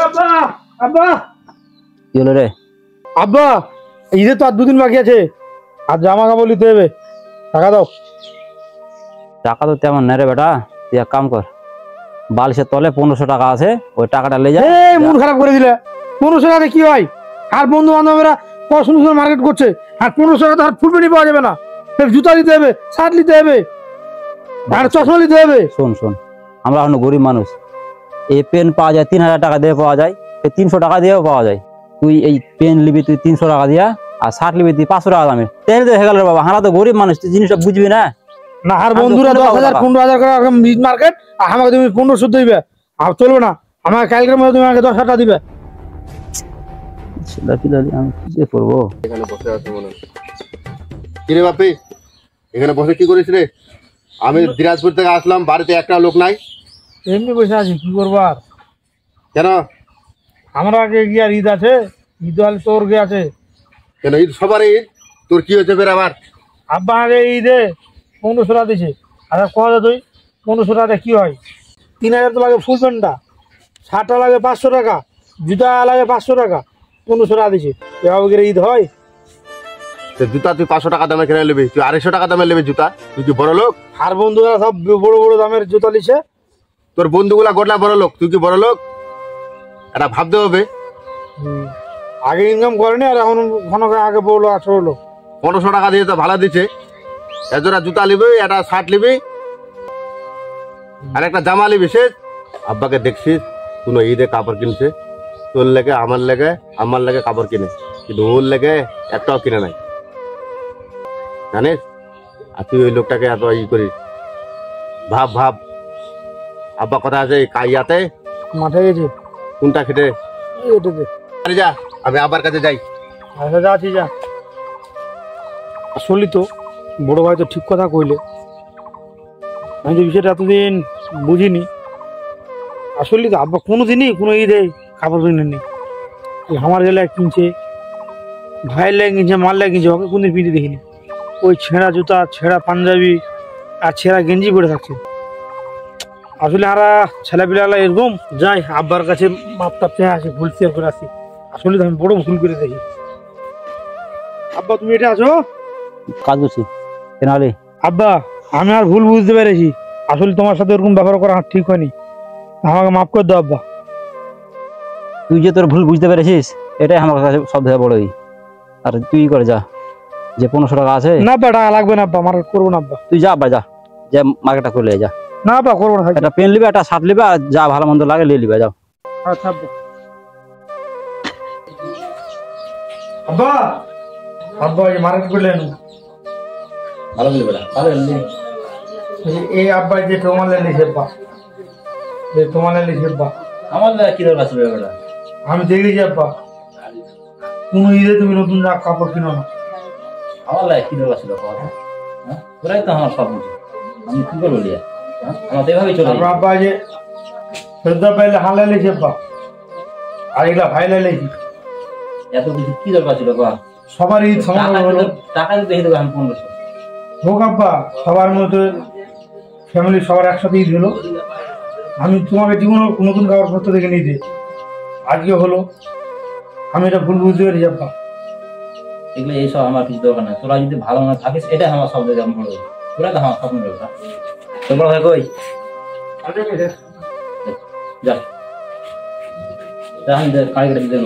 আব্বা আব্বা কি হলো রে? আব্বা ঈদে তো আর 2 দিন বাকি আছে, আর জামা কাপড় নিতে হবে, টাকা দাও। টাকা তো তেমন নেই রে বেটা, তুই এক কাম কর, বালিশের তলে 1500 টাকা আছে, ওই টাকাটা লে যা। মন খারাপ করে দিলে। 1500 টাকা কি হয়? আর বন্ধু বান্ধবরা সুন্দর মার্কেট করছে, আর 1500 টাকা আর ফুলবেনি পাওয়া যাবে না। জুতা নিতে হবে, শার্ট নিতে হবে, আর চশমা নিতে হবে। শোন শোন, আমরা এখন গরিব মানুষ, এই পেন পাওয়া যায় 3000 টাকা দিয়ে পাওয়া যায়, 300 টাকা দিয়েও পাওয়া যায়। তুই এই পেন নিবি তুই 300 টাকা দিয়া, আর শার্ট নিবি তুই 500 টাকা দামের, তাই তো হয়ে গেল রে বাবা। আমরা তো গরিব মানুষ, তুই জিনিসটা বুঝবি না। না আর বন্ধুরা 10,000 15,000 করে মার্কেট, আর আমাকে তুমি 1500 দিবে, আর চলবে না। আমাকে কালকের মধ্যে তুমি আমাকে 10,000 টাকা দিবে। আমি কি যে করবো? এখানে বসে আছে মনে হয়। কি রে বাপি, এখানে বসে কি করিস রে? আমি দিনাজপুর থেকে আসলাম, বাড়িতে একটা লোক নাই। এমনি বসে আছি, কি করবো আর। কেন? আমার আগে কি আর ঈদ আছে? ঈদ হলে তোর গে আছে কেন? ঈদ সবার ঈদ, তোর কি হয়েছে বের আবার? আব্বা আগে ঈদে 1500 টাকা দিছে। আচ্ছা কথা তুই 1500 টাকা কি হয়? 3000 তো লাগে ফুল প্যান্টটা, শার্টটা লাগে 500 টাকা, জুতা লাগে 500 টাকা, 1500 টাকা দিছে। এভাবে ঈদ হয়? জুতা তুই 500 টাকা দামে কিনে নেবি, তুই 250 টাকা দামে নেবি জুতা? তুই কি বড় লোক? আর বন্ধুরা সব বড় বড় দামের জুতা নিছে। তোর বন্ধুগুলা গোটা বড় লোক, তুই কি বড় লোক? এটা ভাবতে হবে। আগে ইনকাম করেনি, আর এখন ঘন আগে বড় লোক 18 লোক। 1500 টাকা দিয়ে তো ভাড়া দিচ্ছে। এজোড়া জুতা নিবি, একটা শার্ট নিবি, আর একটা জামা নিবি। সে আব্বাকে দেখছিস কোনো ঈদে কাপড় কিনছে, তোর লেগে আমার লেগে কাপড় কিনে, কিন্তু ওর লেগে একটাও কিনে নাই, জানিস? আর তুই ওই লোকটাকে এত ই করিস। ভাব ভাব, আব্বা কথা আছে কাইয়াতে মাঠে গেছে। কোনটা খেটে? এটাতে আরে যা, আমি আব্বার কাছে যাই। আচ্ছা যাচ্ছি, যা। আসলে তো বড় ভাই তো ঠিক কথা কইলে, আমি তো বিষয়টা এতদিন বুঝিনি। আসলে তো আব্বা কোনোদিনই কোনো ঈদে কাপড় কিনেনি। আমার গেলে কিনছে, ভাইয়ের লেগে কিনছে, মার লেগে কিনছে, ওকে কোনদিন পিঁধে দেখিনি। ওই ছেঁড়া জুতা, ছেঁড়া পাঞ্জাবি আর ছেঁড়া গেঞ্জি পরে থাকছে। আসলে আমরা ছেলেপিলারা এরকম যাই, আব্বার কাছে মাপ টাপ চেয়ে আসি, ভুল শেয়ার করে আসি। আসলে তো আমি বড় ভুল করে দেখি। আব্বা তুমি এটা আছো? কাজ করছি কেন আলি? আব্বা আমি আর ভুল বুঝতে পেরেছি, আসলে তোমার সাথে এরকম ব্যবহার করা ঠিক হয়নি, আমাকে মাফ করে দাও আব্বা। তুই যে তোর ভুল বুঝতে পেরেছিস, এটাই আমার কাছে সব থেকে বড়ই। আর তুই করে যা, যে 1500 টাকা আছে। না আব্বা টাকা লাগবে না আব্বা, আমার করবো না আব্বা। তুই যা আব্বা, যা, যে মার্কেটটা করে যা। না আব্বা করবো না। একটা পেন লিবে, একটা শার্ট লিবে, আর যা ভালো মন্দ লাগে লিয়ে লিবে, যাও। আচ্ছা আব্বা। আব্বা আব্বা এই মার্কেট করলেন ভালো লিবে না, ভালো লিবে। এই আব্বা যে তোমার লিখে আব্বা, যে তোমার লিখে আব্বা, আমার কি দরকার ছিল এটা? আমি দেখেছি আব্বা, কোন ঈদে তুমি নতুন কাপড় কিনো না। আমার লাগে কি দরকার ছিল? ওরাই তো আমার সব বুঝে, আমি কি করবো লিয়া? আমার তো এভাবেই চলে। আব্বা যে শ্রদ্ধা পাইলে হালে লিখে আব্বা, আর এগুলা ভাইলে লিখি। এত কিছু কি দরকার ছিল? সবার ঈদ সমান হলো, টাকা দিতে দেবো আমি 1500 হোক আব্বা, সবার মতো ফ্যামিলি সবার একসাথে ঈদ হলো। আমি তোমাকে জীবনে নতুন কাপড় পত্র দেখে নিতে আজকে হলো, আমি এটা ভুল বুঝতে পেরেছি আব্বা। এগুলো এইসব আমার কিছু দরকার নাই। তোরা যদি ভালো না থাকিস, এটাই আমার সব থেকে বড়। তোরা তো আমার স্বপ্ন দেবো। তোমরা ভাই কই যা, আমি কারিগরের দিতে